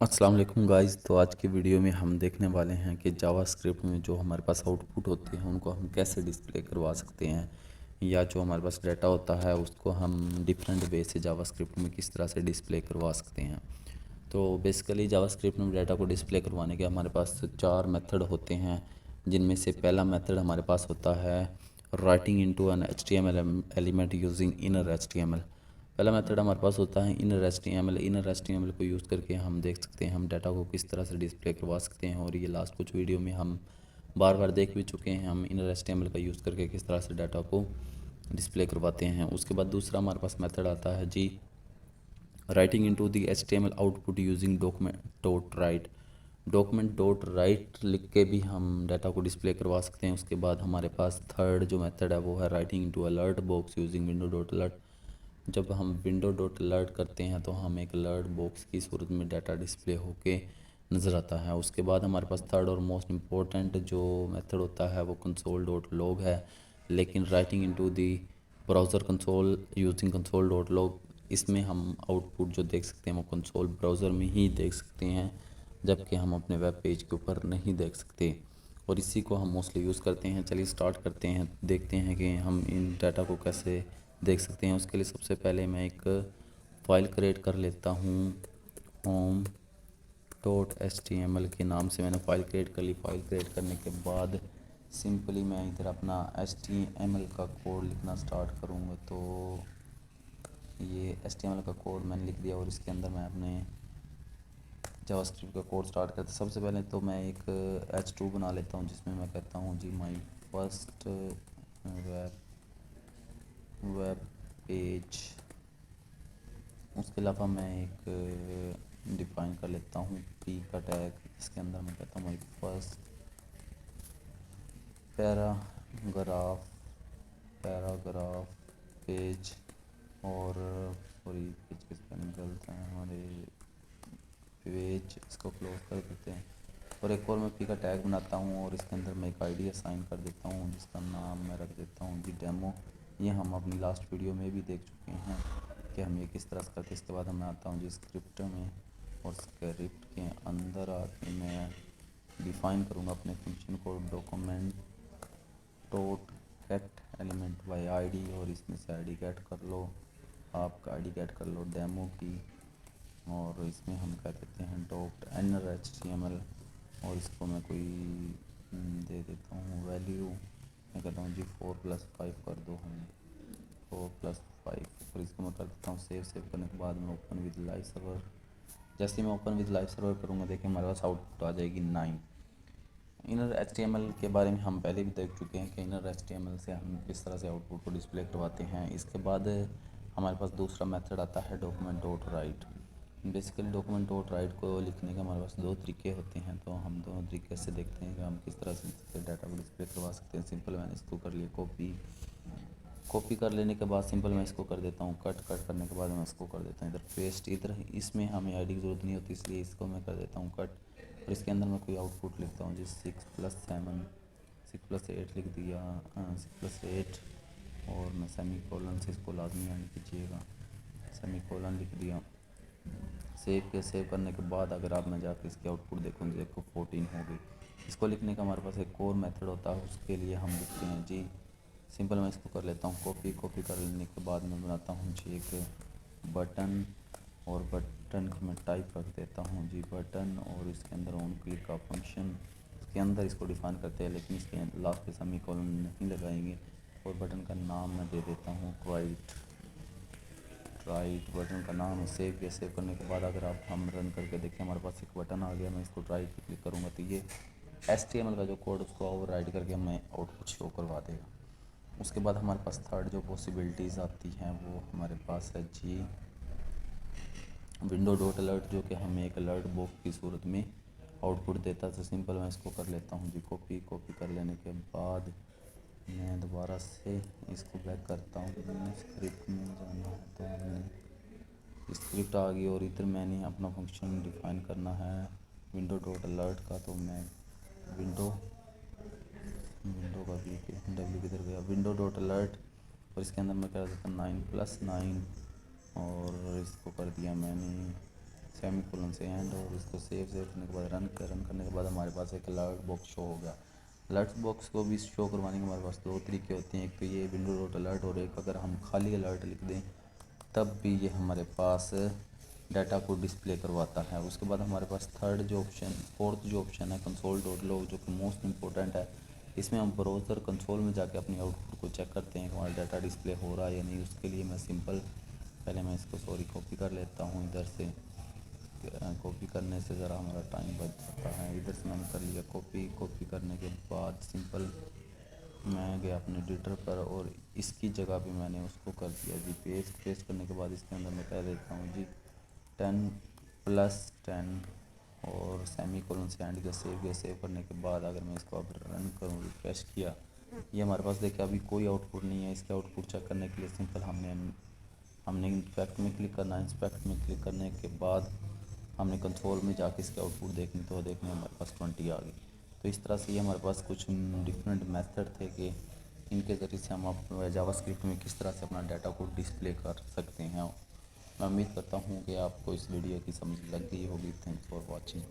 अस्सलाम वालेकुम गाइस। तो आज की वीडियो में हम देखने वाले हैं कि जावास्क्रिप्ट में जो हमारे पास आउटपुट होते हैं उनको हम कैसे डिस्प्ले करवा सकते हैं, या जो हमारे पास डाटा होता है उसको हम डिफरेंट वे से जावास्क्रिप्ट में किस तरह से डिस्प्ले करवा सकते हैं। तो बेसिकली जावास्क्रिप्ट में डाटा को डिस्प्ले करवाने के हमारे पास चार मेथड होते हैं, जिनमें से पहला मेथड हमारे पास होता है writing into an HTML element using inner HTML। पहला मेथड हमारे पास होता है इनर HTML। इनर HTML को यूज़ करके हम देख सकते हैं हम डाटा को किस तरह से डिस्प्ले करवा सकते हैं, और ये लास्ट कुछ वीडियो में हम बार बार देख भी चुके हैं हम इनर HTML का यूज़ करके किस तरह से डाटा को डिस्प्ले करवाते हैं। उसके बाद दूसरा हमारे पास मेथड आता है जी writing into the HTML output using document dot write. Document dot write लिख के भी हम डाटा को डिस्प्ले करवा सकते हैं। उसके बाद हमारे पास थर्ड जो मेथड है वो है writing into alert box using window dot alert. जब हम विंडो डॉट अलर्ट करते हैं तो हम एक अलर्ट बॉक्स की सूरत में डाटा डिस्प्ले होके नज़र आता है। उसके बाद हमारे पास थर्ड और मोस्ट इम्पोर्टेंट जो मेथड होता है वो कंसोल डॉट लॉग है, लेकिन writing into the browser console using console dot log, इसमें हम आउटपुट जो देख सकते हैं वो कंसोल ब्राउज़र में ही देख सकते हैं, जबकि हम अपने वेब पेज के ऊपर नहीं देख सकते, और इसी को हम मोस्टली यूज़ करते हैं। चलिए स्टार्ट करते हैं, देखते हैं कि हम इन डाटा को कैसे देख सकते हैं। उसके लिए सबसे पहले मैं एक फ़ाइल क्रिएट कर लेता हूँ। होम डॉट HTML के नाम से मैंने फ़ाइल क्रिएट कर ली। फ़ाइल क्रिएट करने के बाद सिंपली मैं इधर अपना HTML का कोड लिखना स्टार्ट करूँगा। तो ये HTML का कोड मैंने लिख दिया और इसके अंदर मैं अपने जावास्क्रिप्ट का कोड स्टार्ट करता। सबसे पहले तो मैं एक H2 बना लेता हूँ, जिसमें मैं कहता हूँ जी माई फर्स्ट वेब पेज। उसके अलावा मैं एक डिफाइन कर लेता हूँ पी का टैग। इसके अंदर मैं कहता हूँ my first paragraph paragraph page. और सॉरी पेज के स्पेलिंग गलत हैं हमारे, पेज इसको क्लोज कर देते हैं। और एक और मैं पी का टैग बनाता हूँ और इसके अंदर मैं एक आईडी असाइन कर देता हूँ, जिसका नाम मैं रख देता हूँ जी डेमो। ये हम अपनी लास्ट वीडियो में भी देख चुके हैं कि हम ये किस तरह से करते हैं। इसके बाद मैं आता हूँ जी स्क्रिप्ट में, और स्क्रिप्ट के अंदर आके मैं डिफ़ाइन करूँगा अपने फंक्शन को document dot gate element by ID, और इसमें से आईडी गेट कर लो, आपका आईडी गेट कर लो डेमो की। और इसमें हम क्या कहते हैं डॉट इनर HTML, और इसको मैं कोई दे देता हूँ वैल्यू। मैं कहता हूँ जी 4+5 कर दो हमें, 4+5। और इसको मैं कर देता हूँ सेव करने के बाद मैं ओपन विद लाइव सर्वर। जैसे ही मैं ओपन विद लाइव सर्वर करूँगा देखिए हमारे पास आउटपुट आ जाएगी 9। इनर HTML के बारे में हम पहले भी देख चुके हैं कि इनर HTML से हम किस तरह से आउटपुट को डिस्प्ले करवाते हैं। इसके बाद हमारे पास दूसरा मेथड आता है document dot right. Basically document dot right को लिखने के हमारे पास दो तरीके होते हैं, तो हम दोनों तरीके से देखते हैं कि हम किस तरह से डाटा को डिस्प्ले करवा सकते हैं। सिंपल मैंने इसको कर लिया कॉपी। कॉपी कर लेने के बाद सिंपल मैं इसको कर देता हूँ कट। कट करने के बाद मैं इसको कर देता हूँ इधर पेस्ट। इधर इसमें हमें आईडी की ज़रूरत नहीं होती, इसलिए इसको मैं कर देता हूँ कट। और इसके अंदर मैं कोई आउटपुट लिखता हूँ जिस 6+7 6+8 लिख दिया, 6+8। और मैं सेमी कोलन से इसको लाजमी ऐड कीजिएगा, सेमी कोलन लिख दिया। सेव करने के बाद अगर आप मैं जाकर इसके आउटपुट देखूँगी देखो 14 हो गई। इसको लिखने का हमारे पास एक और मेथड होता है, उसके लिए हम लिखते हैं जी सिंपल मैं इसको कर लेता हूँ कॉपी। कॉपी कर लेने के बाद मैं बनाता हूँ जी एक बटन, और बटन की मैं टाइप रख देता हूँ जी बटन, और इसके अंदर ऑन क्लिक का फंक्शन इसके अंदर इसको डिफाइन करते हैं, लेकिन इसके लास्ट पे सेमी कोलन नहीं लगाएंगे। और बटन का नाम मैं दे देता हूँ राइट बटन का नाम है। सेव करने के बाद अगर आप हम रन करके देखें हमारे पास एक बटन आ गया। मैं इसको राइट पे क्लिक करूँगा तो ये HTML का जो कोड उसको ओवर राइट करके हमें आउटपुट शो करवा देगा। उसके बाद हमारे पास थर्ड जो पॉसिबिलिटीज़ आती हैं वो हमारे पास है जी विंडो डॉट अलर्ट, जो कि हमें एक अलर्ट बॉक्स की सूरत में आउटपुट देता है। तो सिंपल मैं इसको कर लेता हूँ जी कॉपी। कॉपी कर लेने के बाद मैं दोबारा से इसको बैक करता हूँ। मैंने स्क्रिप्ट में जाना है तो मैंने स्क्रिप्ट आ गई, और इधर मैंने अपना फंक्शन डिफाइन करना है विंडो डॉट अलर्ट का। तो मैं विंडो विंडो का भी डब्ल्यू किधर गया, विंडो डॉट अलर्ट। और इसके अंदर मैं कर देता हूँ 9+9, और इसको कर दिया मैंने सेमी कोलन से एंड, और इसको सेव करने के बाद रन करने के बाद हमारे पास एक अलर्ट बॉक्स शो हो गया। अलर्ट बॉक्स को भी शो करवाने के हमारे पास दो तरीके होते हैं, एक तो ये विंडो डॉट अलर्ट, और एक अगर हम खाली अलर्ट लिख दें तब भी ये हमारे पास डाटा को डिस्प्ले करवाता है। उसके बाद हमारे पास फोर्थ जो ऑप्शन है कंसोल डॉट लॉग, जो कि मोस्ट इंपॉर्टेंट है। इसमें हम ब्राउज़र कंसोल में जाके अपनी आउटपुट को चेक करते हैं कि हमारा डाटा डिस्प्ले हो रहा है या नहीं। उसके लिए मैं पहले मैं इसको कॉपी कर लेता हूँ इधर से। कॉपी करने से ज़रा हमारा टाइम बच जाता है। इधर से मैंने कर लिया कॉपी करने के बाद सिंपल मैं गया अपने एडिटर पर और इसकी जगह पे मैंने उसको कर दिया जी पेस्ट करने के बाद इसके अंदर मैं कह देता हूँ जी 10+10 और सेमी कोलन से एंड के सेव करने के बाद अगर मैं इसको अब रन करूँ, रिफ्रेश किया, ये हमारे पास देखिए अभी कोई आउटपुट नहीं है। इसके आउटपुट चेक करने के लिए सिंपल हमने इंस्पेक्ट में क्लिक करना है। इंस्पेक्ट में क्लिक करने के बाद हमने कंसोल में जाके इसके आउटपुट देखने हमारे पास 20 आ गई। तो इस तरह से ये हमारे पास कुछ डिफरेंट मेथड थे कि इनके ज़रिए से हम जावास्क्रिप्ट में किस तरह से अपना डाटा को डिस्प्ले कर सकते हैं। मैं उम्मीद करता हूँ कि आपको इस वीडियो की समझ लग गई होगी। Thanks for watching.